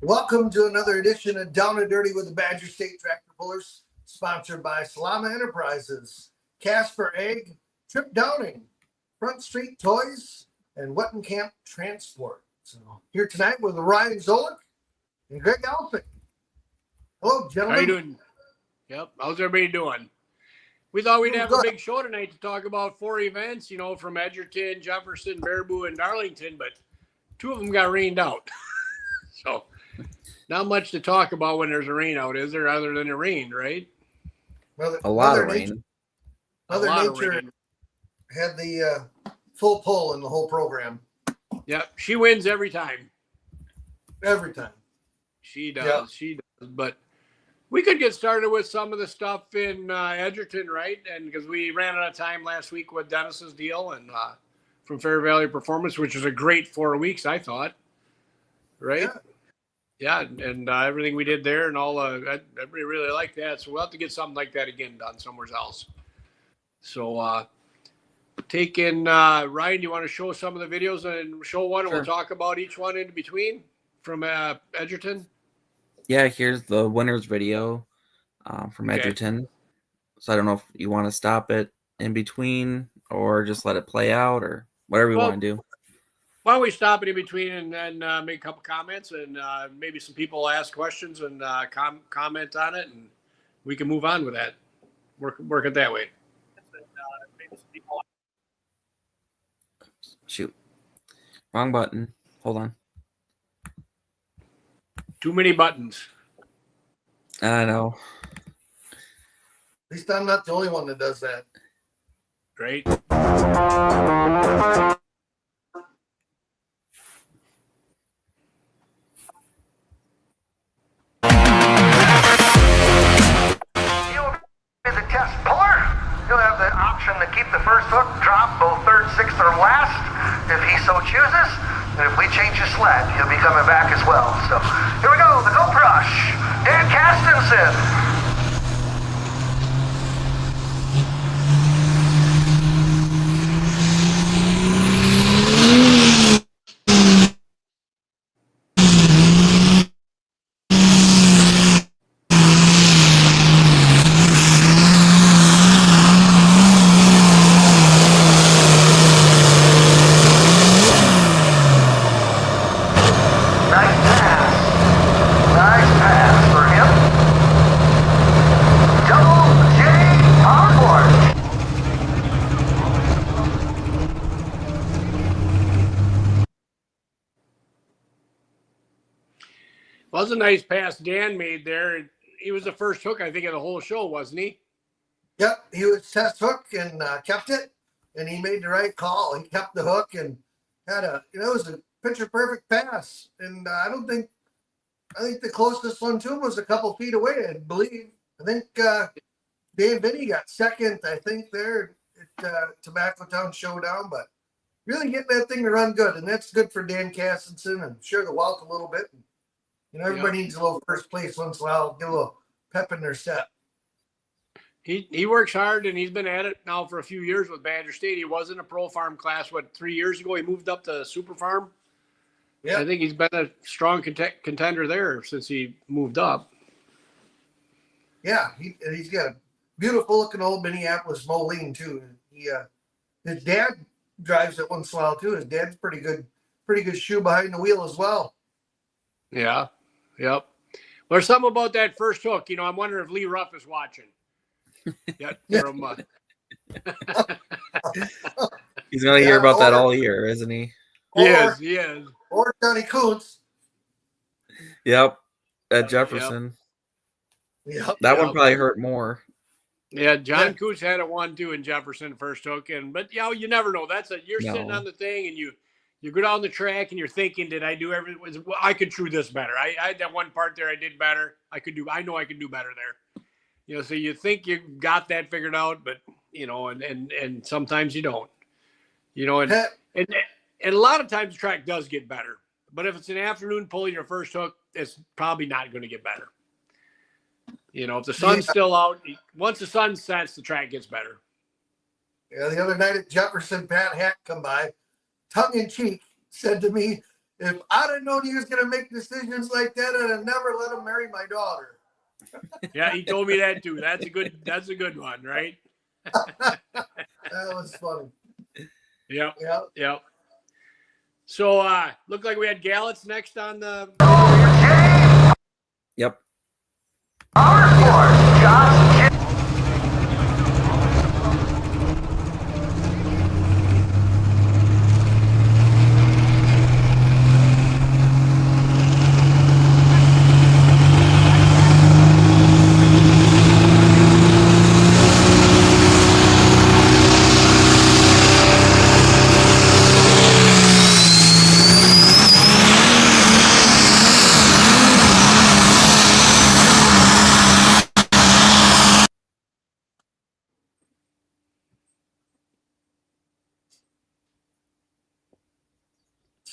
Welcome to another edition of Down and Dirty with the Badger State Tractor Pullers, sponsored by Salama Enterprises, Casper Egg, Trip Downing, Front Street Toys, and Wettenkamp Transport. So here tonight with Ryan Zolik and Greg Alphick. Hello, gentlemen. How you doing? Yep. How's everybody doing? We thought we'd have a big show tonight to talk about 4 events, from Edgerton, Jefferson, Baraboo, and Darlington, but 2 of them got rained out. So not much to talk about when there's a rain out, is there, other than it rained, right? Well, a lot of rain. Mother Nature had the full pull in the whole program. Yep. She wins every time. Every time. She does. Yep. She does. But we could get started with some of the stuff in Edgerton, right? And because we ran out of time last week with Dennis's deal and from Fair Valley Performance, which was a great 4 weeks, I thought. Right? Yeah, and everything we did there and all, everybody really liked that. So we'll have to get something like that again done somewhere else. So taking Ryan, do you want to show some of the videos and show one, and we'll talk about each one in between from Edgerton? Yeah, here's the winner's video from Edgerton. So I don't know if you want to stop it in between or just let it play out or whatever you want to do. Why don't we stop it in between and then make a couple comments and maybe some people ask questions and comment on it, and we can move on with that. Work it that way. Shoot. Wrong button. Hold on. Too many buttons. I know. At least I'm not the only one that does that. Great. You'll have the option to keep the first hook, drop both third, sixth, or last if he so chooses. And if we change his sled, he'll be coming back as well. So here we go, the Go Brush, Dan Castenson. Well, that was a nice pass Dan made there. He was the first hook, I think, of the whole show, wasn't he? Yep, he was test hook and kept it, and he made the right call. He kept the hook and had it was a picture perfect pass. And I think the closest one to him was a couple feet away, I believe. I think Dan Vinny got second, I think, there at Tobacco Town Showdown, but really getting that thing to run good, and that's good for Dan Castenson and share the wealth a little bit. Everybody needs a little first place once in a while, get a little pep in their step. He works hard, and he's been at it now for a few years with Badger State. He was in a pro farm class, 3 years ago? He moved up to super farm. Yeah, I think he's been a strong contender there since he moved up. Yeah, he's got a beautiful looking old Minneapolis Moline too. His dad drives it once in a while too. His dad's pretty good shoe behind the wheel as well. Yeah. Yep. There's something about that first hook. I'm wondering if Lee Ruff is watching. Yeah. He's going to hear about that all year, isn't he? He is. Or Johnny Kuntz. Yep. At Jefferson. Yep. That one probably hurt more. Yeah, John Kuntz had a 1-2 in Jefferson first hook. But you never know. You're sitting on the thing and you go down the track and you're thinking, did I do everything? I could do this better. I had that one part there I did better. I know I could do better there. So you think you got that figured out, but and sometimes you don't. And a lot of times the track does get better. But if it's an afternoon pull your first hook, it's probably not going to get better. If the sun's still out, once the sun sets, the track gets better. Yeah, the other night at Jefferson, Pat Hack come by, tongue in cheek, said to me, If I'd have known he was going to make decisions like that, I'd have never let him marry my daughter. Yeah, he told me that too. That's a good one, right? That was funny. Yep. Yeah. Yep. So looked like we had Gallets next on the Yep. Our force, Josh.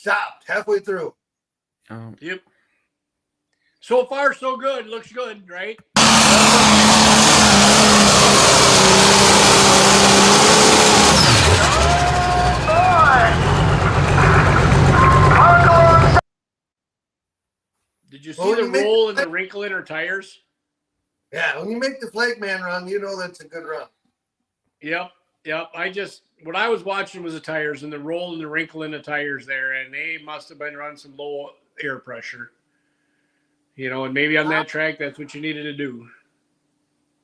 Stopped halfway through. Yep. So far, so good. Looks good, right? Did you see the roll and the wrinkle in her tires? Yeah, when you make the flag man run, you know that's a good run. Yep. Yep. What I was watching was the tires and the roll and the wrinkle in the tires there, and they must have been running some low air pressure. And maybe on that track, that's what you needed to do.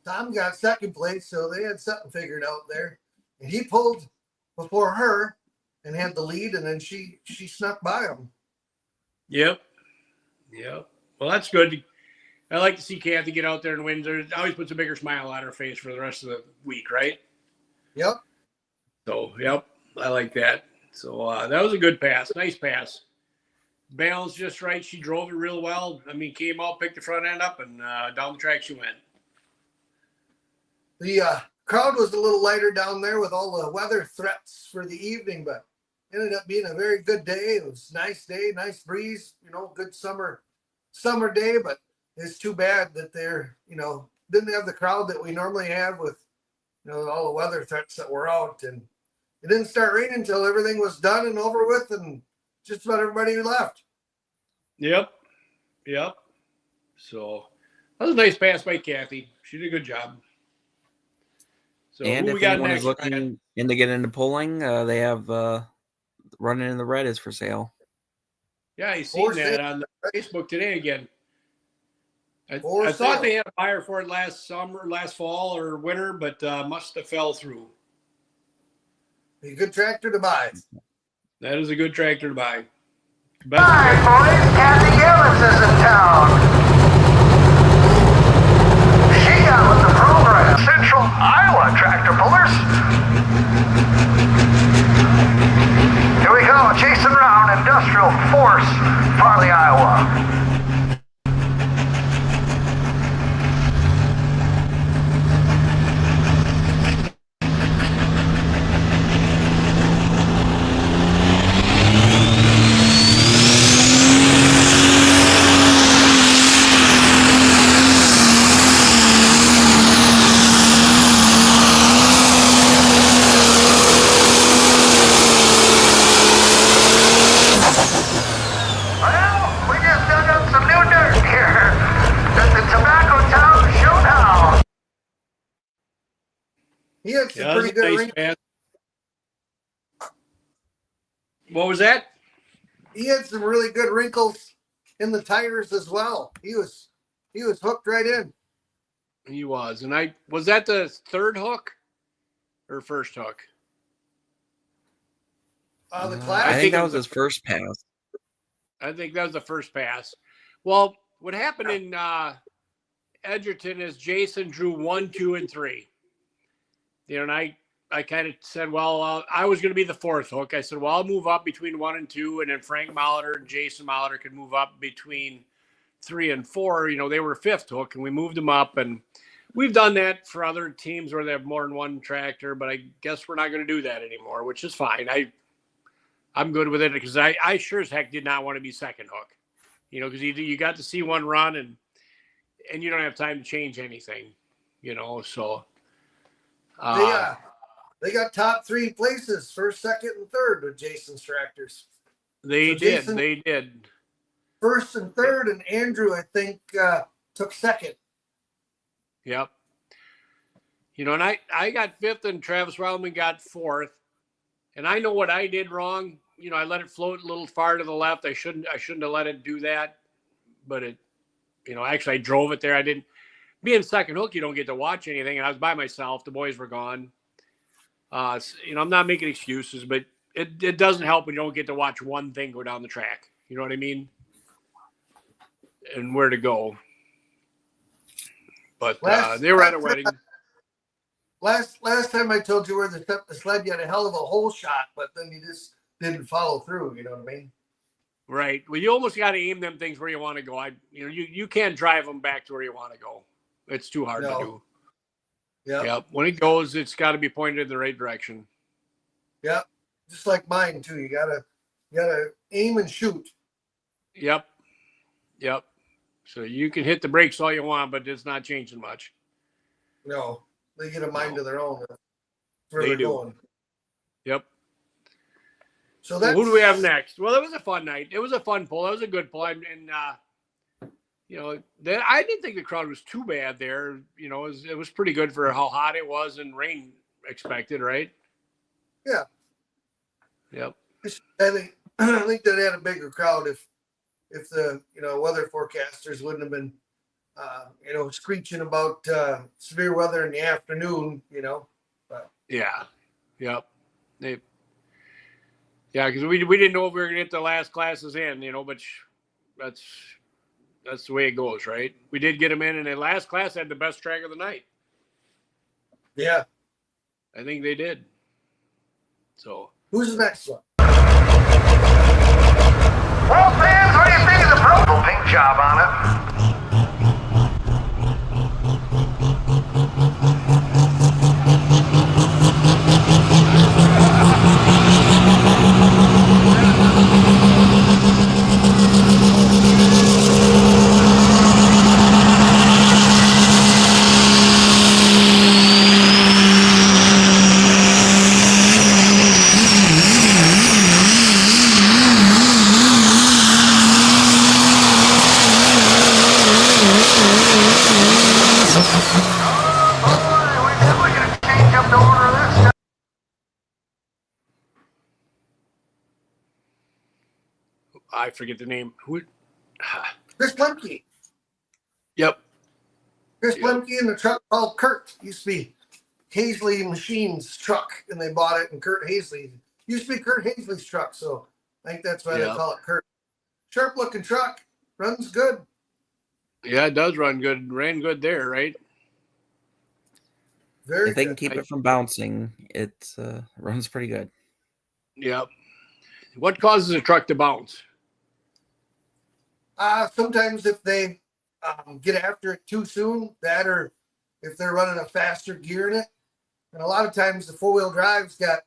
Tom got second place, so they had something figured out there. And he pulled before her and had the lead, and then she snuck by him. Yep. Yep. Well, that's good. I like to see Kathy get out there and win. It always puts a bigger smile on her face for the rest of the week, right? Yep. So, yep, I like that. So that was a good pass. Nice pass. Balance just right. She drove it real well. I mean, came out, picked the front end up, and down the track she went. The crowd was a little lighter down there with all the weather threats for the evening, but ended up being a very good day. It was a nice day, nice breeze, good summer day, but it's too bad that they're, didn't have the crowd that we normally have with, all the weather threats that were out. And it didn't start raining until everything was done and over with, and just about everybody left. Yep. Yep. So that was a nice pass by Kathy. She did a good job. So And who if we got anyone next, is looking to get into polling, they have Running in the Red is for sale. Yeah, I seen that on Facebook today again. I thought they had a buyer for it last fall or winter, but must have fell through. A good tractor to buy. That is a good tractor to buy. Hi, boys. Kathy Ellis is in town. She got with the program. Central Iowa tractor pullers. Here we go. Chasing around Industrial Force, Farley, Iowa. He had some pretty good wrinkles. What was that? He had some really good wrinkles in the tires as well. He was hooked right in. He was. And was that the third hook or first hook? The class. I think that was his first pass. I think that was the first pass. Well, what happened in Edgerton is Jason drew 1, 2, and 3. And I kind of said, well, I was going to be the fourth hook. I said, well, I'll move up between 1 and 2, and then Frank Molitor and Jason Molitor could move up between 3 and 4. They were fifth hook, and we moved them up. And we've done that for other teams where they have more than one tractor, but I guess we're not going to do that anymore, which is fine. I'm good with it because I sure as heck did not want to be second hook, because you got to see one run and you don't have time to change anything, so. They got top 3 places, first, second, and third with Jason's tractors. They So did. Jason They did. first and third, and Andrew, I think, took second. Yep. You know, and I got fifth, and Travis Wildman got fourth. And I know what I did wrong. You know, I let it float a little far to the left. I shouldn't have let it do that. But it, you know, actually I drove it there. I didn't. Being second hook, you don't get to watch anything. And I was by myself. The boys were gone. You know, I'm not making excuses, but it doesn't help when you don't get to watch one thing go down the track. You know what I mean? And where to go. But they were at a wedding. Last time I told you where the sled, you had a hell of a hole shot, but then you just didn't follow through. You know what I mean? Right. Well, you almost got to aim them things where you want to go. You can't drive them back to where you want to go. It's too hard to do. Yeah. Yep. When it goes, it's got to be pointed in the right direction. Yep. Just like mine too. You gotta aim and shoot. Yep. Yep. So you can hit the brakes all you want, but it's not changing much. No, they get a mind of their own. They They're do. going. Yep. So who do we have next? Well, it was a fun night. It was a fun pull. It was a good pull, and you know, I didn't think the crowd was too bad there. You know, it was pretty good for how hot it was and rain expected, right? Yeah. Yep. I think that they had a bigger crowd if the weather forecasters wouldn't have been screeching about severe weather in the afternoon. But. Yeah. Yep. Yeah, because we didn't know if we were gonna get the last classes in, but that's the way it goes, right? We did get them in, and the last class had the best track of the night. Yeah, I think they did. So who's the next one? Well, fans, what do you think of the purple paint job on it? I forget the name. Who? Chris Lemke. Yep. Chris Lemke in the truck called Kurt. Used to be Hazley Machines truck, and they bought it. And Kurt Hazley used to be Kurt Hazley's truck, so I think that's why they call it Kurt. Sharp looking truck, runs good. Yeah, it does run good. Ran good there, right? If they can keep it from bouncing, it runs pretty good. Yep. What causes a truck to bounce? Sometimes if they get after it too soon, that or if they're running a faster gear in it. And a lot of times the four-wheel drives got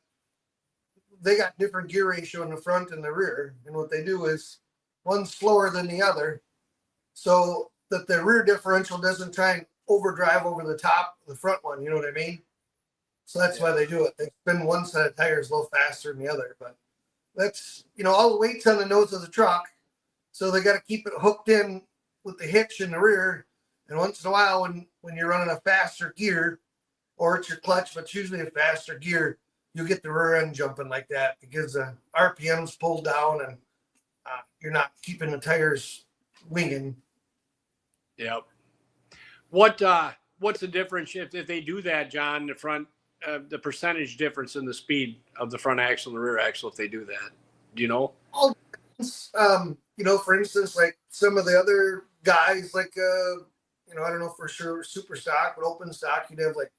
different gear ratio in the front and the rear. And what they do is one's slower than the other so that the rear differential doesn't try and overdrive over the top of the front one. You know what I mean? So that's why they do it. They spin one set of tires a little faster than the other. But that's, all the weight's on the nose of the truck. So they got to keep it hooked in with the hitch in the rear. And once in a while, when you're running a faster gear, or it's your clutch, but it's usually a faster gear, you get the rear end jumping like that. It gives the RPMs pulled down, and you're not keeping the tires winging. Yep. What's the difference if they do that, John? The front, the percentage difference in the speed of the front axle and the rear axle if they do that. Do you know? All for instance, like some of the other guys, like I don't know for sure super stock, but open stock, you'd have like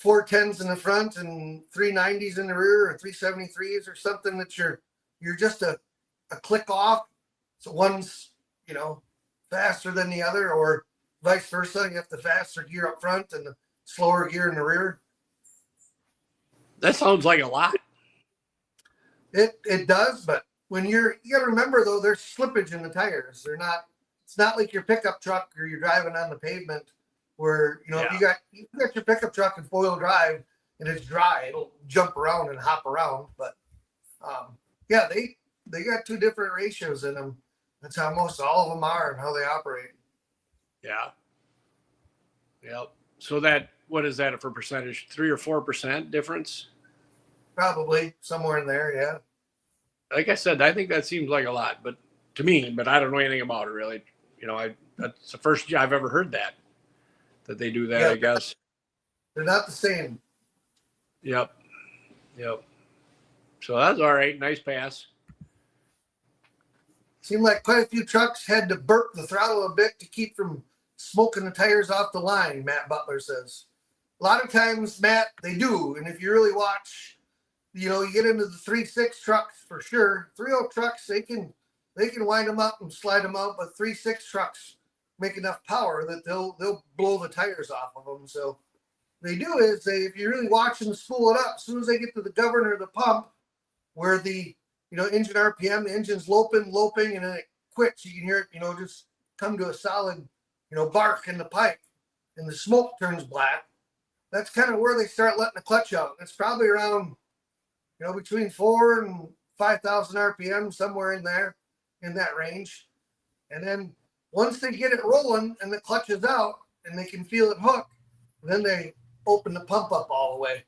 410s in the front and 390s in the rear, or 373s or something that you're just a click off. So one's faster than the other, or vice versa. You have the faster gear up front and the slower gear in the rear. That sounds like a lot. It does, but when you got to remember though, there's slippage in the tires. It's not like your pickup truck or you're driving on the pavement where, if you got your pickup truck in four-wheel drive and it's dry, it'll jump around and hop around. But they got two different ratios in them. That's how most all of them are and how they operate. Yeah. Yep. So that, what is that for percentage? 3 or 4% difference? Probably somewhere in there, yeah. Like I said, I think that seems like a lot, but to me, but I don't know anything about it really. You know, that's the first I've ever heard that they do that, Yeah, I guess. They're not the same. Yep. Yep. So that's all right. Nice pass. Seemed like quite a few trucks had to burp the throttle a bit to keep from smoking the tires off the line, Matt Butler says. A lot of times, Matt, they do. And if you really watch, you know, you get into the 3.6 trucks for sure. 3.0 trucks, they can wind them up and slide them out, but 3.6 trucks make enough power that they'll blow the tires off of them. So they do is if you're really watching them spool it up, as soon as they get to the governor of the pump, where the engine RPM, the engine's loping, and then it quits. You can hear it, just come to a solid, bark in the pipe, and the smoke turns black. That's kind of where they start letting the clutch out. It's probably around, between 4 and 5,000 RPM, somewhere in there, in that range. And then once they get it rolling and the clutch is out and they can feel it hook, then they open the pump up all the way.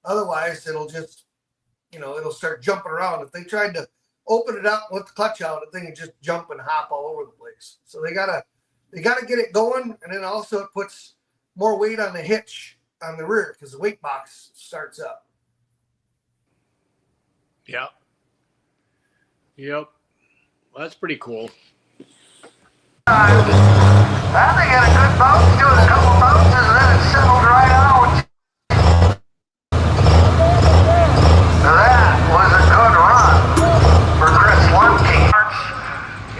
Otherwise, it'll just, it'll start jumping around. If they tried to open it up with the clutch out, the thing would just jump and hop all over the place. So they gotta get it going, and then also it puts more weight on the hitch on the rear because the weight box starts up. Yep. Well, that's pretty cool. Well, they got a good bounce, doing a couple bounces, and then it settled right out. That was a good run for Chris Lemke.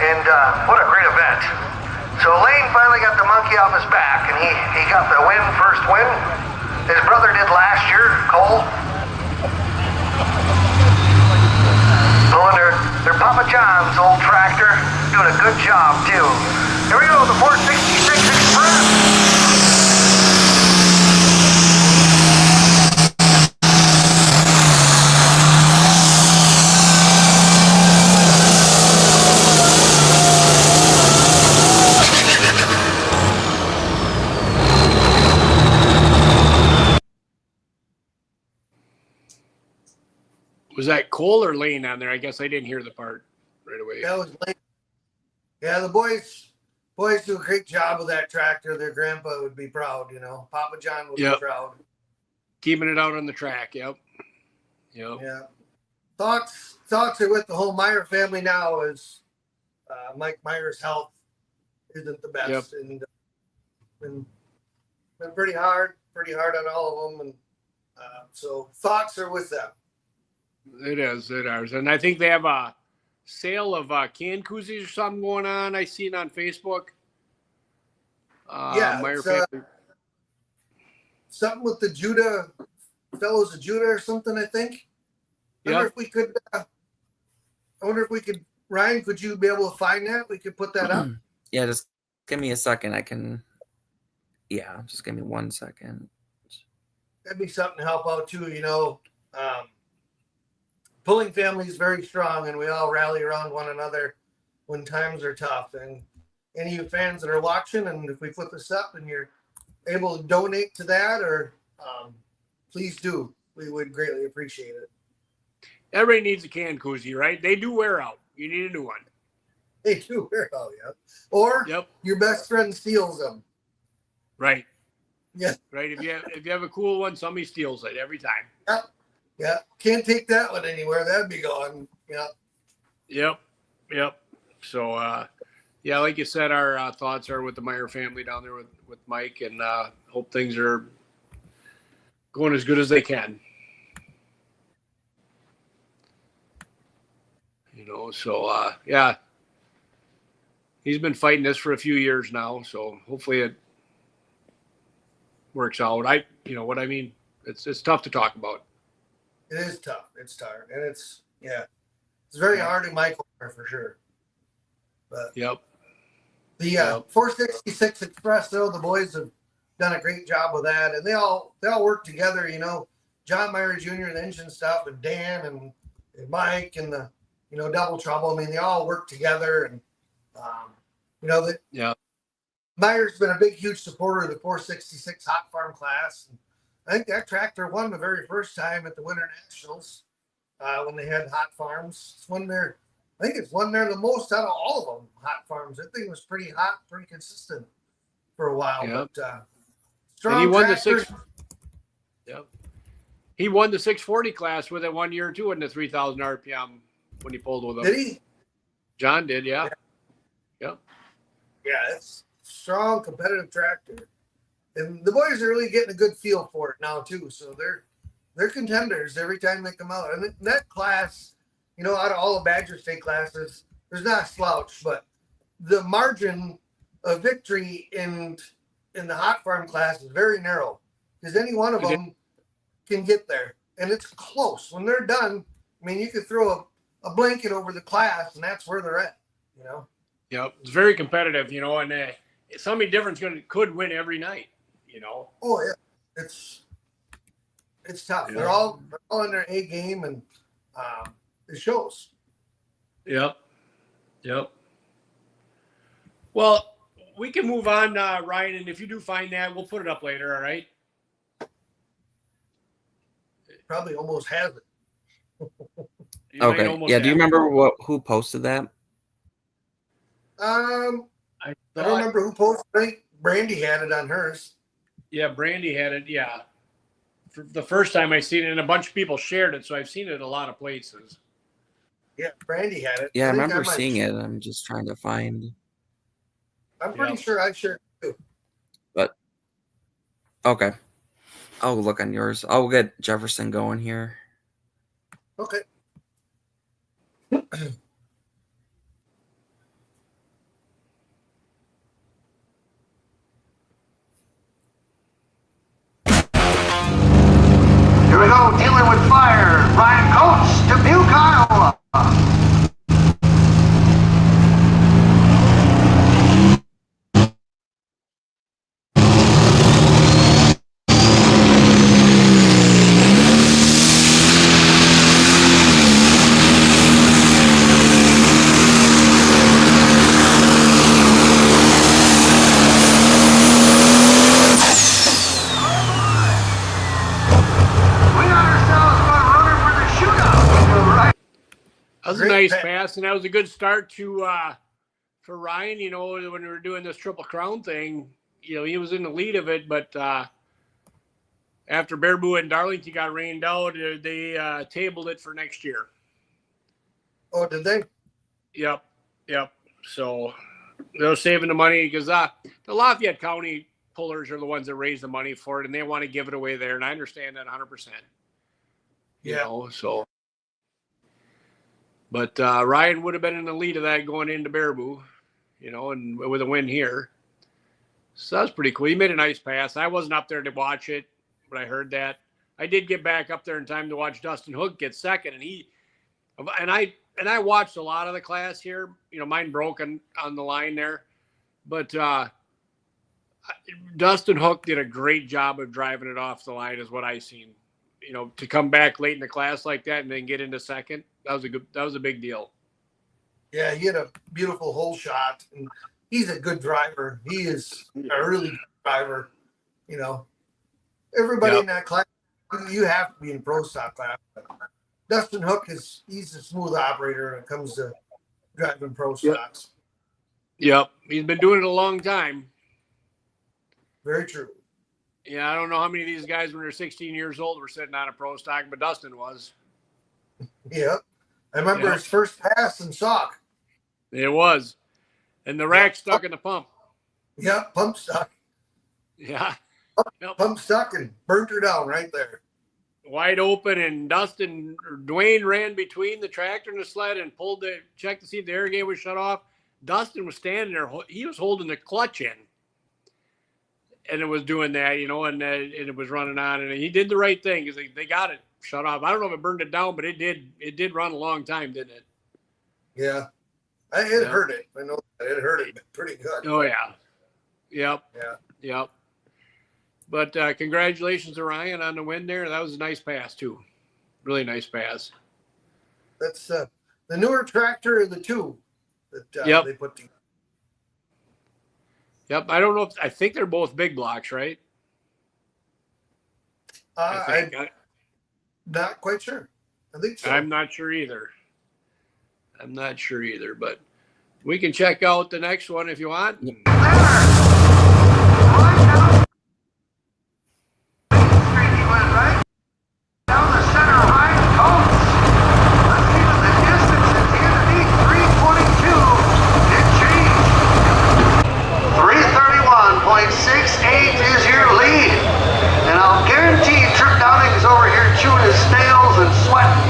And what a great event. So Lane finally got the monkey off his back, and he got the first win. His brother did last year, Cole. Pulling their Papa John's old tractor, doing a good job too. Here we go, the 466 Express. Was that Cole or Lane on there? I guess I didn't hear the part right away. That was Lane. Yeah, the boys do a great job with that tractor. Their grandpa would be proud, Papa John would be proud. Keeping it out on the track, yep. Yeah. Thoughts are with the whole Meyer family now is Mike Meyer's health isn't the best. And been pretty hard on all of them. And so thoughts are with them. It is. And I think they have a sale of can koozies or something going on. I seen on Facebook. Meyer family. Something with the Judah Fellows of Judah or something, I think. I wonder if we could. Ryan, could you be able to find that? We could put that up. Yeah, just give me a second. I can. Yeah, just give me 1 second. That'd be something to help out too. Pulling family is very strong, and we all rally around one another when times are tough. And any of you fans that are watching, and if we put this up and you're able to donate to that, or please do. We would greatly appreciate it. Everybody needs a can koozie, right? They do wear out. You need a new one. They do wear out, yeah. Or your best friend steals them. Right. Yeah. Right. If you have a cool one, somebody steals it every time. Yeah. Yeah. Can't take that one anywhere. That'd be gone. Yeah. Yep. So, like you said, our thoughts are with the Meyer family down there with Mike, and hope things are going as good as they can. So he's been fighting this for a few years now, so hopefully it works out. What I mean? It's tough to talk about. It is tough. It's tired, and it's very hard in my corner for sure. But the 466 Express, though, the boys have done a great job with that, and they all work together. John Meyer Jr. the engine stuff, and Dan and Mike and the Double Trouble. I mean, they all work together, and that Yeah. Meyer's been a big, huge supporter of the 466 Hot Farm class. And I think that tractor won the very first time at the Winter Nationals when they had Hot Farms. I think it's won there the most out of all of them. Hot Farms. That thing was pretty hot, pretty consistent for a while. Yeah. But strong And he won tractor. He won the 640 class with it 1 year too in the 3,000 RPM when he pulled with him. Did he? John did, yeah. Yeah, it's strong, competitive tractor, and the boys are really getting a good feel for it now too. So they're contenders every time they come out. And that class, out of all the Badger State classes, there's not a slouch, but the margin of victory in the Hot Farm class is very narrow because any one of them can get there, and it's close. When they're done, I mean, you could throw a blanket over the class, and that's where they're at. Yep, it's very competitive, and somebody different could win every night. Oh yeah, it's tough. Yeah. They're all in their A game, and it shows. Yep. Well, we can move on, Ryan, and if you do find that, we'll put it up later. All right. Probably almost has it. Okay. Yeah. Do you remember who posted that? I don't remember who posted. I think Brandy had it on hers. Yeah, Brandy had it. Yeah, for the first time I seen it, and a bunch of people shared it, so I've seen it a lot of places. Yeah, Brandy had it. Yeah, I remember seeing it. I'm just trying to find. I'm pretty sure I shared it too. But okay, I'll look on yours. I'll get Jefferson going here. Okay. Here we go, dealing with fire. Ryan Coates, Dubuque, Iowa. That was a nice pass, and that was a good start for Ryan. When we were doing this Triple Crown thing, he was in the lead of it, but after Baraboo and Darlington got rained out, they tabled it for next year. Oh, did they? Yep. So they're saving the money because the Lafayette County pullers are the ones that raise the money for it, and they want to give it away there, and I understand that 100%. So. But Ryan would have been in the lead of that going into Baraboo, and with a win here. So that was pretty cool. He made a nice pass. I wasn't up there to watch it, but I heard that. I did get back up there in time to watch Dustin Hook get second, and I watched a lot of the class here. Mine broke on the line there, but Dustin Hook did a great job of driving it off the line, is what I seen. To come back late in the class like that and then get into second, that was a big deal. Yeah, he had a beautiful hole shot, and he's a good driver. He is a really good driver. Everybody in that class, you have to be in pro stock class. Dustin Hook he's a smooth operator when it comes to driving pro stocks. Yep, he's been doing it a long time. Very true. Yeah, I don't know how many of these guys when they're 16 years old were sitting on a pro stock, but Dustin was. Yep. I remember his first pass in sock. It was. And the rack stuck in the pump. Yep, pump stuck. Yeah. Pump stuck and burnt her down right there. Wide open, and Dwayne ran between the tractor and the sled and checked to see if the air gate was shut off. Dustin was standing there. He was holding the clutch in. And it was doing that, and it was running on, and he did the right thing because they got it shut off. I don't know if it burned it down, but it did run a long time, didn't it? Yeah, it hurt it. I know it hurt it pretty good. Oh yeah, yep. Yeah. But congratulations to Ryan on the win there. That was a nice pass too, really nice pass. That's the newer tractor are the two that they put together. Yep. I don't know. I think they're both big blocks, right? I'm not quite sure. I think so. I'm not sure either. But we can check out the next one if you want. Down the center line coast. Let's see what the distance is here to be. 3:22. It changed. 3:31.68 is your lead. And I'll guarantee Trip Downing is over here chewing his nails and sweating.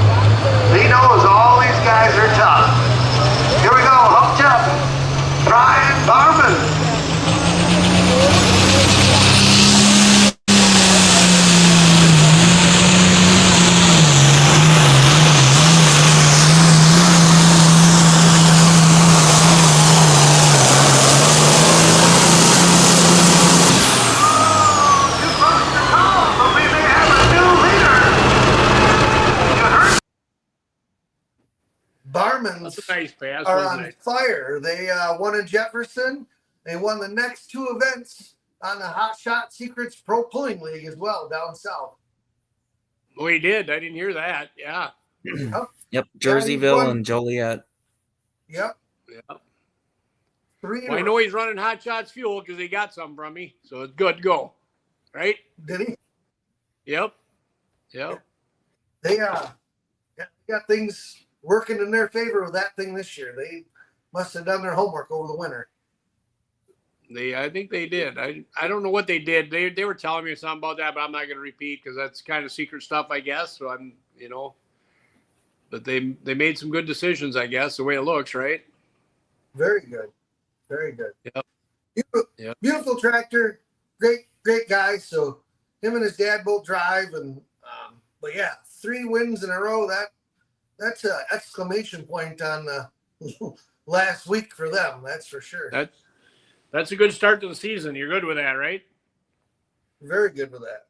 He knows all these guys are tough. Here we go, hooked up. Brian Barman. Barmans That's a nice pass. are wasn't on it? fire. They won in Jefferson. They won the next two events on the Hot Shot Secrets Pro Pulling League as well down south. Oh, he did. I didn't hear that. Yeah. Yep, Jerseyville and Joliet. Yep. Yeah. Three. Well, I know he's running Hot Shots Fuel because he got some from me, so it's good to go. Right? Did he? Yep. They got things working in their favor with that thing this year. They must have done their homework over the winter. I think they did. I don't know what they did. They were telling me something about that, but I'm not going to repeat because that's kind of secret stuff, I guess. So I'm, but they made some good decisions, I guess, the way it looks, right? Very good. Very good. Yep. Beautiful tractor. Great guy. So him and his dad both drive, and but yeah, 3 wins in a row. That's an exclamation point on last week for them. That's for sure. That's a good start to the season. You're good with that, right? Very good with that.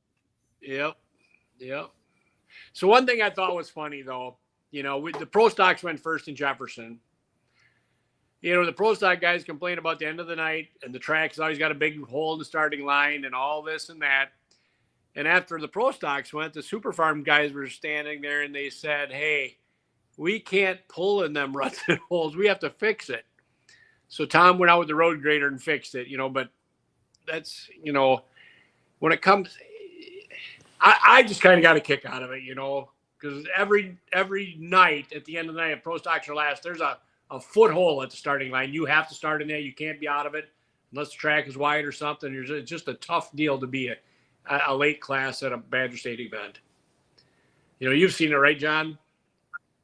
Yep. So one thing I thought was funny, though, the Pro Stocks went first in Jefferson. The Pro Stock guys complain about the end of the night and the track's always got a big hole in the starting line and all this and that. And after the Pro Stocks went, the Super Farm guys were standing there and they said, hey, we can't pull in them ruts and holes. We have to fix it. So Tom went out with the road grader and fixed it, but that's, when it comes, I just kind of got a kick out of it, because every night at the end of the night, if Pro Stocks are last, there's a foot hole at the starting line. You have to start in there. You can't be out of it unless the track is wide or something. It's just a tough deal to be a late class at a Badger State event. You've seen it, right, John?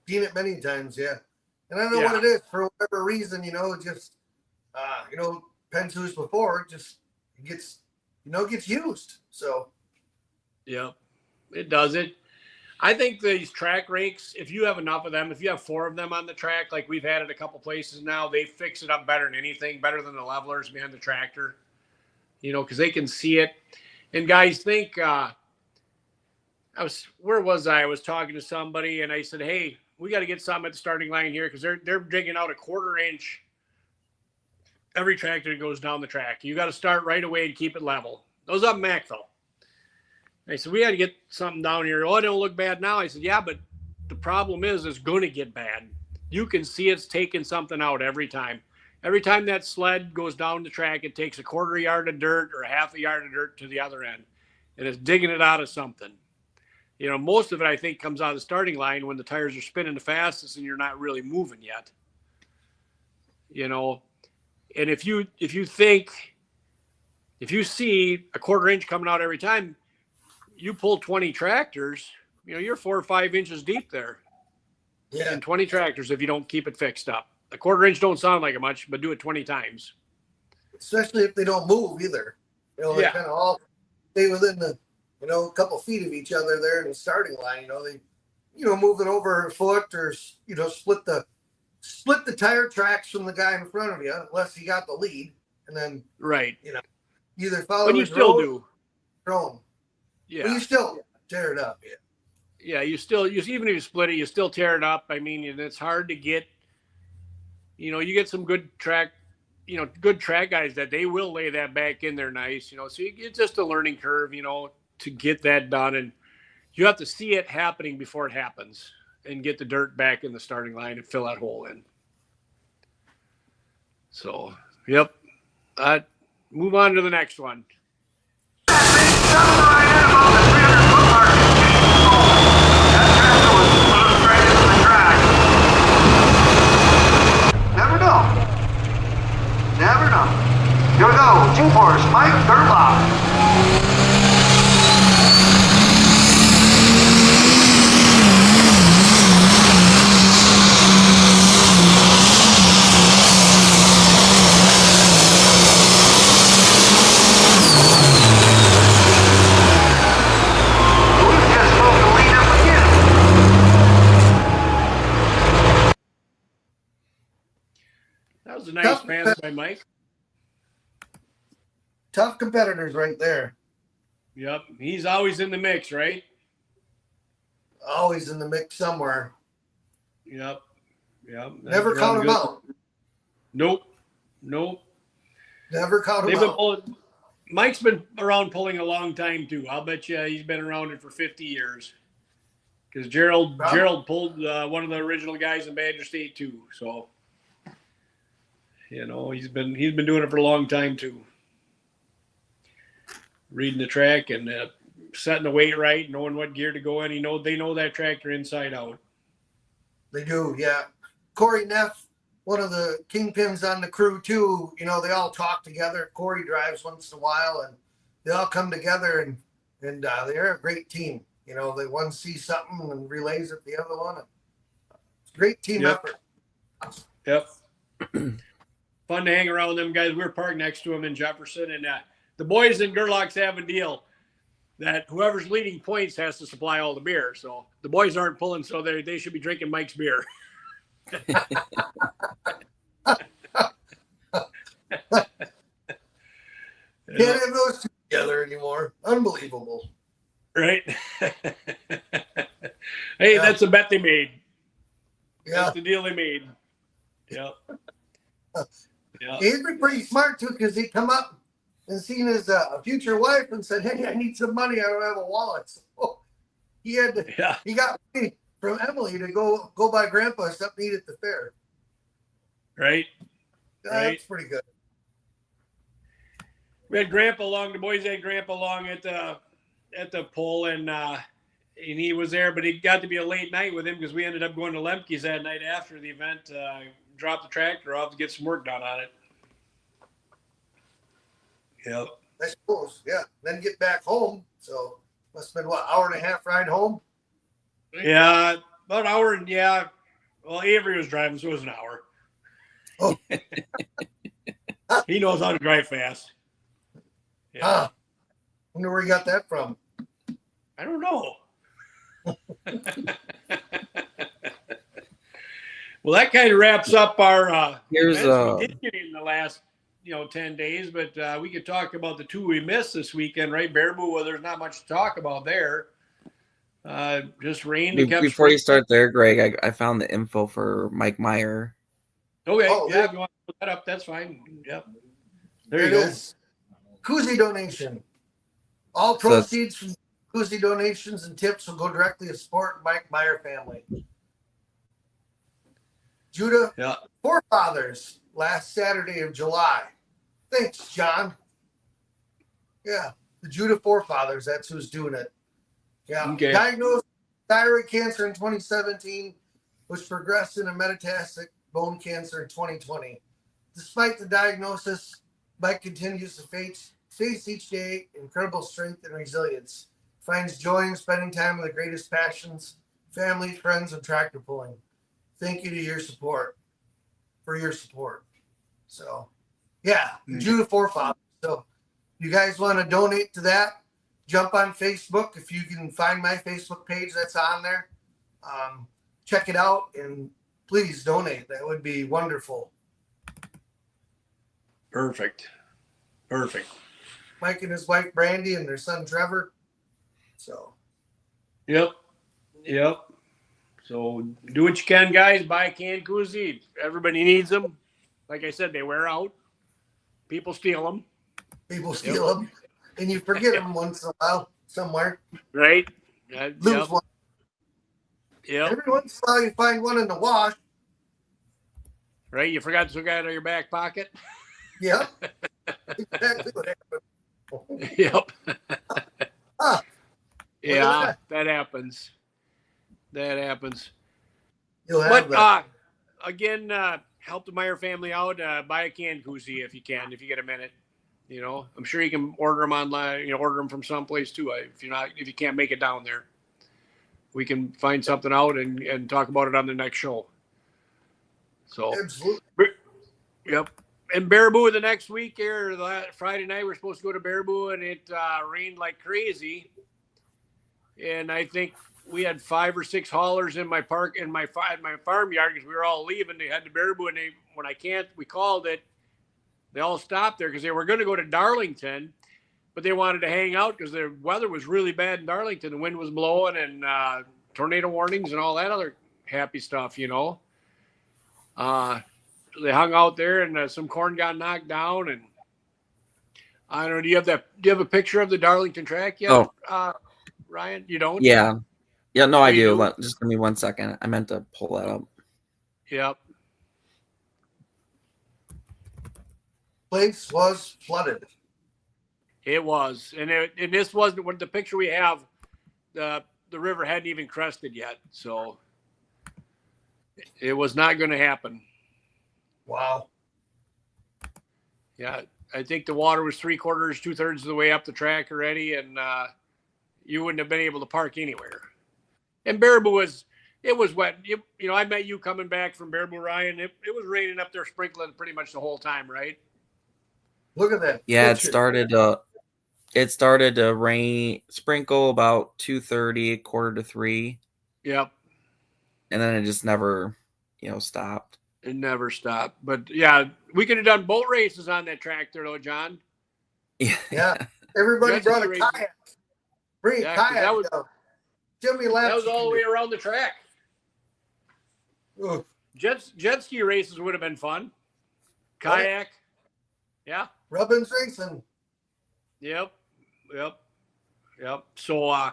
Seen it many times, yeah. And I don't know what it is for whatever reason, just Pensu's before just gets used. So yeah, it does it. I think these track rakes, if you have enough of them, if you have 4 of them on the track, like we've had at a couple places now, they fix it up better than anything, better than the levelers behind the tractor, because they can see it. And guys think, where was I? I was talking to somebody and I said, hey, we got to get something at the starting line here because they're digging out a 1/4 inch every tractor that goes down the track. You got to start right away and keep it level. Those up Macville. I said, we got to get something down here. Oh, it don't look bad now. I said, yeah, but the problem is it's going to get bad. You can see it's taking something out every time. Every time that sled goes down the track, it takes a 1/4 yard of dirt or a 1/2 yard of dirt to the other end. And it's digging it out of something. Most of it, I think, comes out of the starting line when the tires are spinning the fastest and you're not really moving yet. And if you see a 1/4 inch coming out every time, you pull 20 tractors, you're 4 or 5 inches deep there. Yeah. And 20 tractors if you don't keep it fixed up. A 1/4 inch don't sound like it much, but do it 20 times. Especially if they don't move either. They kind of all stay within the, a couple feet of each other there in the starting line. They, move it over a foot or, split the tire tracks from the guy in front of you, unless he got the lead. And then, right. Either follow but you his still road do. or own. Yeah. But you still tear it up. Yeah. Yeah, even if you split it, you still tear it up. I mean, and it's hard to get. You get some good track guys that they will lay that back in there nice. So it's just a learning curve. To get that done, and you have to see it happening before it happens, and get the dirt back in the starting line and fill that hole in. So, yep. Move on to the next one. Never know. Never know. Here we go. G-Force, Mike Gerlach. We've just moved the lead up again. That was a nice pass by Mike. Tough competitors right there. Yep. He's always in the mix, right? Always in the mix somewhere. Yep. Never count them out. Nope. Never count them out. Mike's been around pulling a long time too. I'll bet you he's been around it for 50 years. Because Gerald pulled one of the original guys in Badger State too. So, he's been doing it for a long time too. Reading the track and setting the weight right, knowing what gear to go in. They know that tractor inside out. They do, yeah. Corey Neff, one of the kingpins on the crew too. They all talk together. Corey drives once in a while, and they all come together, and they're a great team. They one sees something and relays it the other one. It's a great team effort. Yep. Fun to hang around with them guys. We were parked next to them in Jefferson, and the boys in Gerlach's have a deal that whoever's leading points has to supply all the beer. So the boys aren't pulling, so they should be drinking Mike's beer. Can't have those two together anymore. Unbelievable. Right? Hey, that's a bet they made. Yeah. That's the deal they made. Yep. He's been pretty smart too, because he come up and seen his future wife and said, "Hey, I need some money. I don't have a wallet." So he got money from Emily to go buy Grandpa something to eat at the fair. Right. That's pretty good. We had Grandpa along. The boys had Grandpa along at the pull, and he was there, but it got to be a late night with him because we ended up going to Lemke's that night after the event. Dropped the tractor off to get some work done on it. Yep. I suppose, yeah. Then get back home. So must have been hour and a half ride home? Yeah, about an hour, and well, Avery was driving, so it was an hour. Oh. He knows how to drive fast. Yeah. Wonder where he got that from. I don't know. Well, that kind of wraps up our Here's we did get in the last 10 days, but we could talk about the two we missed this weekend, right? Baraboo, well, there's not much to talk about there. Just rain. Before you start there, Greg, I found the info for Mike Meyer. Okay, Oh, if you want to put that up, that's fine. Yep. There It you go. is. Koozie donation. All proceeds from Koozie donations and tips will go directly to support Mike Meyer family. Judah forefathers last Saturday of July. Thanks, John. Yeah, the Judah forefathers, that's who's doing it. Yeah. Okay. Diagnosed with thyroid cancer in 2017, which progressed into metastatic bone cancer in 2020. Despite the diagnosis, Mike continues to face each day incredible strength and resilience. Finds joy in spending time with the greatest passions, family, friends, and tractor pulling. Thank you to your support. So, yeah, the Judah forefathers. So, you guys want to donate to that? Jump on Facebook. If you can find my Facebook page, that's on there. Check it out and please donate. That would be wonderful. Perfect. Mike and his wife Brandy and their son Trevor. So, Yep. Yep. So do what you can, guys. Buy a canned koozie. Everybody needs them. Like I said, they wear out. People steal them. People steal them, and you forget them once in a while somewhere. Right? Lose one. Yep. Every once in a while, you find one in the wash. Right? You forgot to get it out of your back pocket? Yep. Exactly what happened. Yep. Ah, yeah, that happens. That happens. You'll have But again, help the Meyer family out. Buy a canned koozie if you can, if you get a minute. You know, I'm sure you can order them online. You know, order them from someplace too. If you can't make it down there, we can find something out and talk about it on the next show. So, absolutely. Yep. And Baraboo the next week here, Friday night, we're supposed to go to Baraboo, and it rained like crazy. And I think we had 5 or 6 haulers in my farm yard because we were all leaving. They had to Baraboo, and we called it. They all stopped there because they were going to go to Darlington, but they wanted to hang out because the weather was really bad in Darlington. The wind was blowing and tornado warnings and all that other happy stuff, you know. They hung out there, and some corn got knocked down. And I don't know. Do you have a picture of the Darlington track yet? Oh, Ryan, you don't? Yeah. No, I do. do? Just give me 1 second. I meant to pull that up. Yep. Place was flooded. It was, and this wasn't what the picture we have. The river hadn't even crested yet, so it was not going to happen. Wow. Yeah, I think the water was 3/4, 2/3 of the way up the track already, and you wouldn't have been able to park anywhere. And Baraboo it was wet. You know, I met you coming back from Baraboo, Ryan. It was raining up there, sprinkling pretty much the whole time, right? Look at that. Yeah, picture. it started to rain, sprinkle about 2:30, 2:45. Yep. And then it just never, stopped. It never stopped. But yeah, we could have done boat races on that track there, though, John. Yeah. Everybody brought a kayak. Bring a kayak. That was, Jimmy laughed. That was all the way around the track. Ugh. Jet ski races would have been fun. Kayak. Yeah. Rubbins racing. Yep. So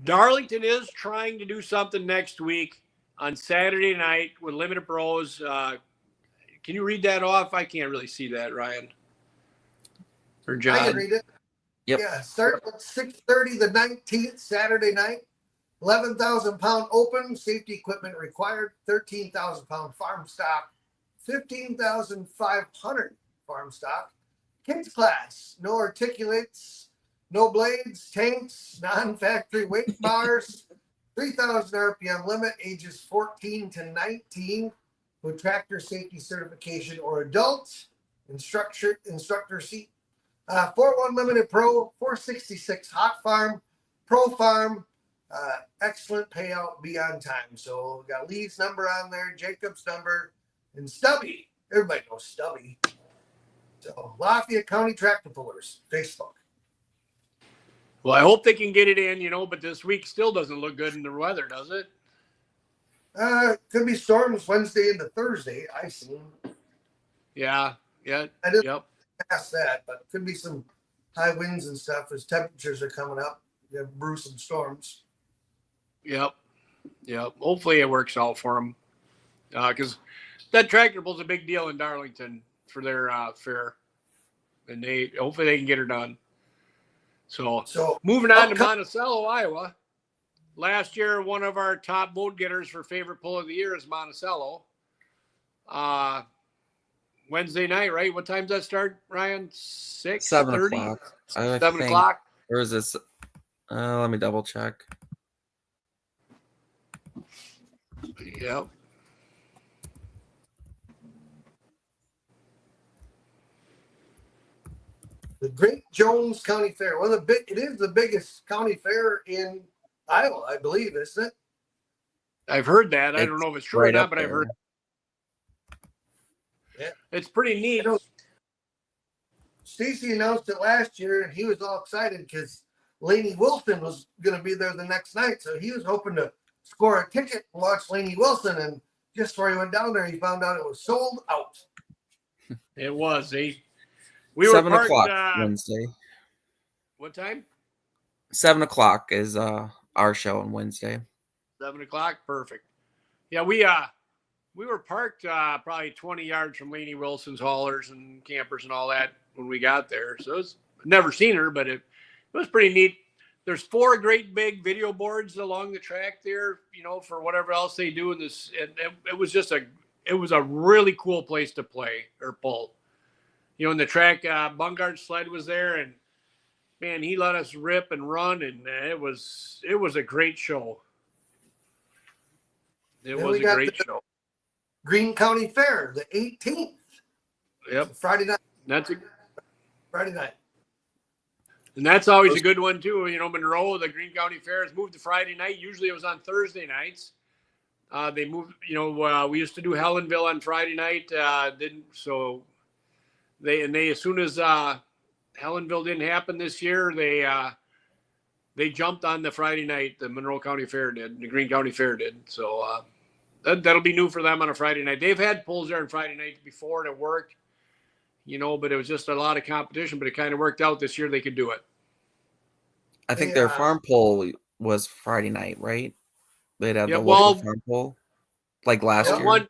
Darlington is trying to do something next week on Saturday night with limited pros. Can you read that off? I can't really see that, Ryan. Or John. I can read it. Yep. Yeah, start at 6:30 the 19th, Saturday night. 11,000 pound open, safety equipment required, 13,000 pound farm stock, 15,500 farm stock. Kids class, no articulates, no blades, tanks, non-factory weight bars, 3,000 RPM limit, ages 14 to 19, with tractor safety certification or adult, instructor seat. 4-1 limited pro, 466 hot farm, pro farm, excellent payout, be on time. So we got Lee's number on there, Jacob's number, and Stubby. Everybody knows Stubby. So Lafayette County Tractor Pullers, Facebook. Well, I hope they can get it in, but this week still doesn't look good in the weather, does it? Could be storms Wednesday into Thursday, I seen. Yeah. I didn't pass that, but could be some high winds and stuff as temperatures are coming up. You have brew some storms. Yep. Hopefully it works out for them. Because that tractor pull's a big deal in Darlington for their fair. And hopefully they can get her done. So moving on to Monicello, Iowa. Last year, one of our top vote getters for favorite pull of the year is Monicello. Wednesday night, right? What time does that start, Ryan? 6:30? 7 o'clock. 7 o'clock? Or is this? Let me double check. Yep. The Great Jones County Fair. It is the biggest county fair in Iowa, I believe, isn't it? I've heard that. I don't know if it's true or not, but I've heard. Yeah. It's pretty neat. Stacy announced it last year, and he was all excited because Laney Wilson was going to be there the next night. So he was hoping to score a ticket and watch Laney Wilson. And just before he went down there, he found out it was sold out. It was. We were 7 parked, o'clock Wednesday. What time? 7 o'clock is our show on Wednesday. 7 o'clock. Perfect. Yeah, we were parked probably 20 yards from Laney Wilson's haulers and campers and all that when we got there. So it was, never seen her, but it was pretty neat. There's 4 great big video boards along the track there, you know, for whatever else they do in this. It was just it was a really cool place to play or pull. You know, in the track, Bungard's sled was there, and man, he let us rip and run, and it was a great show. It was a great show. Greene County Fair, the 18th. Yep. Friday night. That's Friday night. And that's always a good one too. You know, Monroe, the Greene County Fair has moved to Friday night. Usually it was on Thursday nights. They moved, you know, we used to do Helenville on Friday night. They as soon as Helenville didn't happen this year, they jumped on the Friday night. The Monroe County Fair did, the Greene County Fair did. So that'll be new for them on a Friday night. They've had pulls there on Friday night before and it worked, you know, but it was just a lot of competition, but it kind of worked out this year. They could do it. I think their farm pull was Friday night, right? They'd have the local farm pull like last year.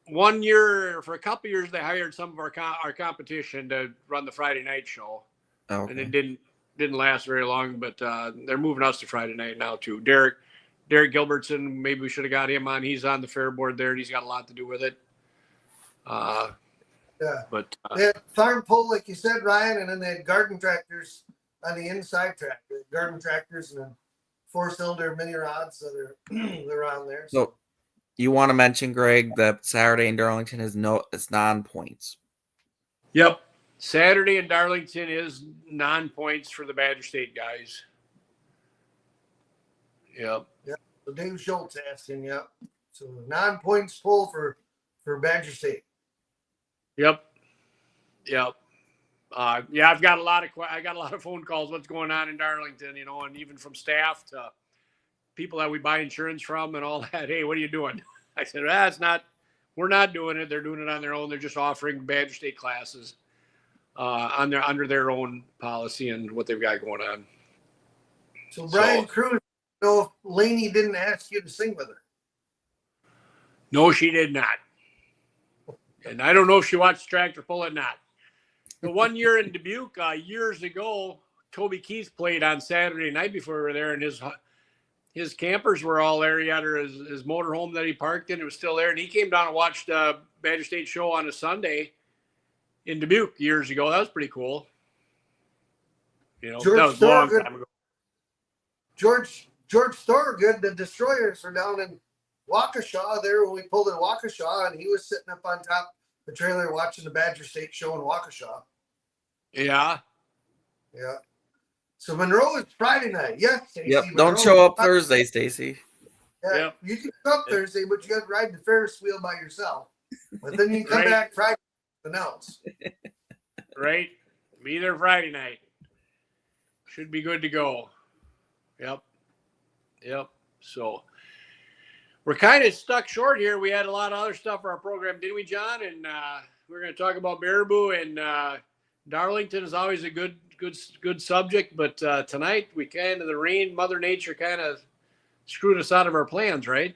One year, for a couple of years, they hired some of our competition to run the Friday night show. Oh, okay. And it didn't last very long, but they're moving us to Friday night now too. Derek Gilbertson, maybe we should have got him on. He's on the fair board there, and he's got a lot to do with it. Yeah. But they had farm pull, like you said, Ryan, and then they had garden tractors on the inside track. Garden tractors and then 4-cylinder mini rods that are they're on there. So you want to mention, Greg, that Saturday in Darlington it's non-points. Yep. Saturday in Darlington is non-points for the Badger State guys. Yep. Yeah. So Dave Schultz asking, yep. So non-points pull for Badger State. Yep. Yeah, I've got a lot of phone calls. What's going on in Darlington, you know, and even from staff to people that we buy insurance from and all that. Hey, what are you doing? I said, we're not doing it. They're doing it on their own. They're just offering Badger State classes under their own policy and what they've got going on. So Brian Cruz, you know, if Laney didn't ask you to sing with her. No, she did not. And I don't know if she watched tractor pull or not. The one year in Dubuque, years ago, Toby Keith played on Saturday night before we were there, and his campers were all there. He had his motorhome that he parked in. It was still there, and he came down and watched the Badger State show on a Sunday in Dubuque years ago. That was pretty cool. You know, that was a long time ago. George Thorogood, the Destroyers, are down in Waukesha there when we pulled in Waukesha, and he was sitting up on top of the trailer watching the Badger State show in Waukesha. Yeah. Yeah. So Monroe is Friday night. Yes. Stacey, yep. Monroe Don't show up Thursday, Stacy. Yeah. Yep. You can come Thursday, but you got to ride the Ferris wheel by yourself. But then you come back Friday and announce. Right. Be there Friday night. Should be good to go. Yep. So we're kind of stuck short here. We had a lot of other stuff for our program, didn't we, John? And we're going to talk about Baraboo, and Darlington is always a good subject. But tonight we the rain, Mother Nature kind of screwed us out of our plans, right?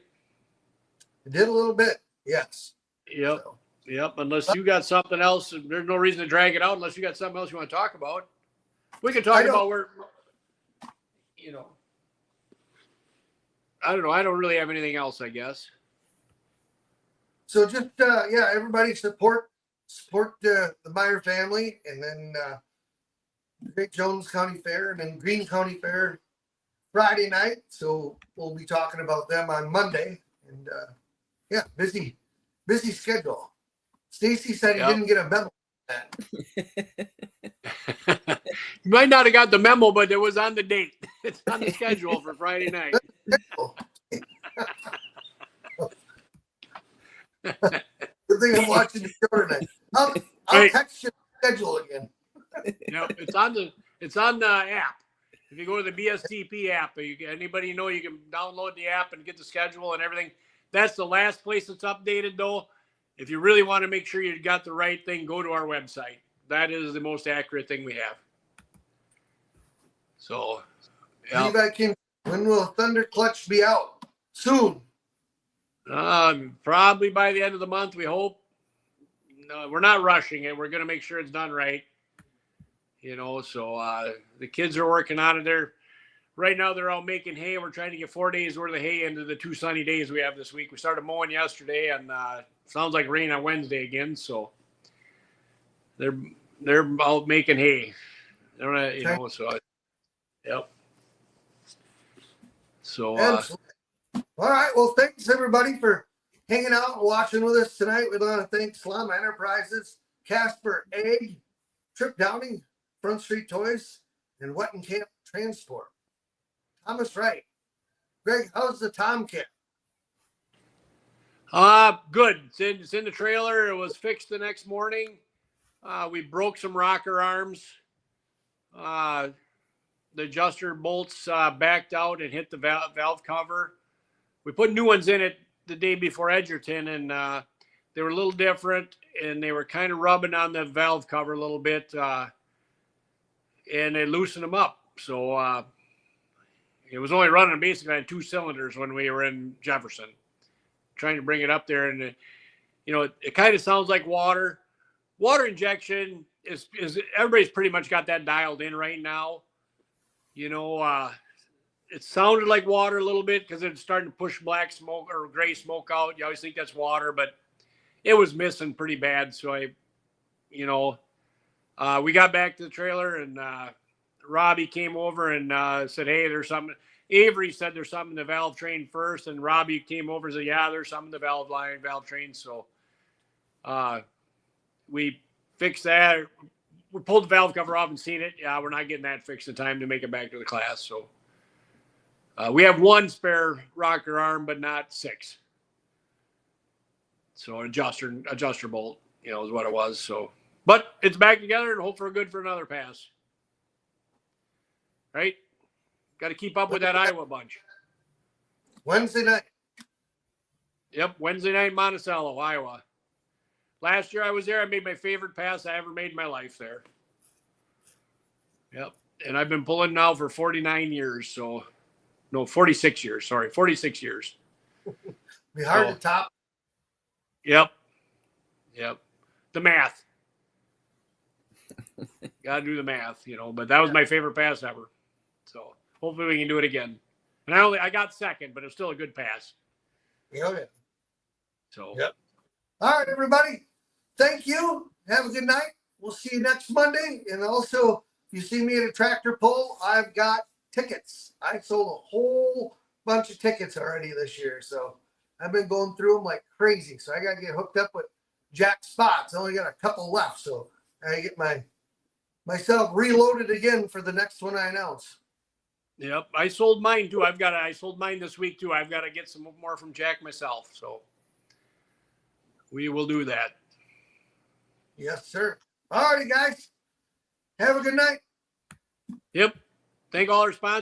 It did a little bit, yes. Yep. So. Yep. Unless you got something else, there's no reason to drag it out unless you got something else you want to talk about. We can talk about where, you know. I don't know. I don't really have anything else, I guess. So just, everybody support the Meyer family, and then Great Jones County Fair, and then Greene County Fair Friday night. So we'll be talking about them on Monday. And busy schedule. Stacy said he didn't get a memo. You might not have got the memo, but it was on the date. It's on the schedule for Friday night. Good thing I'm watching the show tonight. I'll text you the schedule again. No, it's on the app. If you go to the BSTP app, anybody you know, you can download the app and get the schedule and everything. That's the last place it's updated, though. If you really want to make sure you got the right thing, go to our website. That is the most accurate thing we have. So, yeah. When will Thunder Clutch be out? Soon. Probably by the end of the month, we hope. No, we're not rushing it. We're going to make sure it's done right. So the kids are working on it. Right now they're out making hay. We're trying to get 4 days worth of hay into the 2 sunny days we have this week. We started mowing yesterday, and sounds like rain on Wednesday again. So they're out making hay. So yep. So all right. Well, thanks everybody for hanging out and watching with us tonight. We want to thank Slama Enterprises, Casper Egg, Trip Downing, Front Street Toys, and Wettenkamp Transport. Thomas Wright. Greg, how's the Tomcat? Good. It's in the trailer. It was fixed the next morning. We broke some rocker arms. The adjuster bolts backed out and hit the valve cover. We put new ones in it the day before Edgerton, and they were a little different, and they were kind of rubbing on the valve cover a little bit, and they loosened them up. So it was only running basically on 2 cylinders when we were in Jefferson, trying to bring it up there. And, it kind of sounds like water. Water injection is everybody's pretty much got that dialed in right now. It sounded like water a little bit because it's starting to push black smoke or gray smoke out. You always think that's water, but it was missing pretty bad. So we got back to the trailer, and Robbie came over and said, hey, there's something. Avery said there's something in the valve train first, and Robbie came over and said, yeah, there's something in the valve train. So we fixed that. We pulled the valve cover off and seen it. Yeah, we're not getting that fixed in time to make it back to the class. So we have 1 spare rocker arm, but not 6. So an adjuster bolt, is what it was. So, but it's back together and hope for another pass. Right? Got to keep up with that Iowa bunch. Wednesday night. Yep, Wednesday night, Monicello, Iowa. Last year I was there. I made my favorite pass I ever made in my life there. Yep, and I've been pulling now for 49 years. So, no, 46 years. Sorry, 46 years. Be hard to top. Yep. The math. Got to do the math, But that was my favorite pass ever. So hopefully we can do it again. And I got second, but it's still a good pass. Yeah. So. Yep. All right, everybody. Thank you. Have a good night. We'll see you next Monday. And also, if you see me at a tractor pull, I've got tickets. I sold a whole bunch of tickets already this year. So I've been going through them like crazy. So I got to get hooked up with Jack Spots. I only got a couple left. So I get myself reloaded again for the next one I announce. Yep. I sold mine too. I sold mine this week too. I've got to get some more from Jack myself. So we will do that. Yes, sir. All righty, guys. Have a good night. Yep. Thank all our sponsors.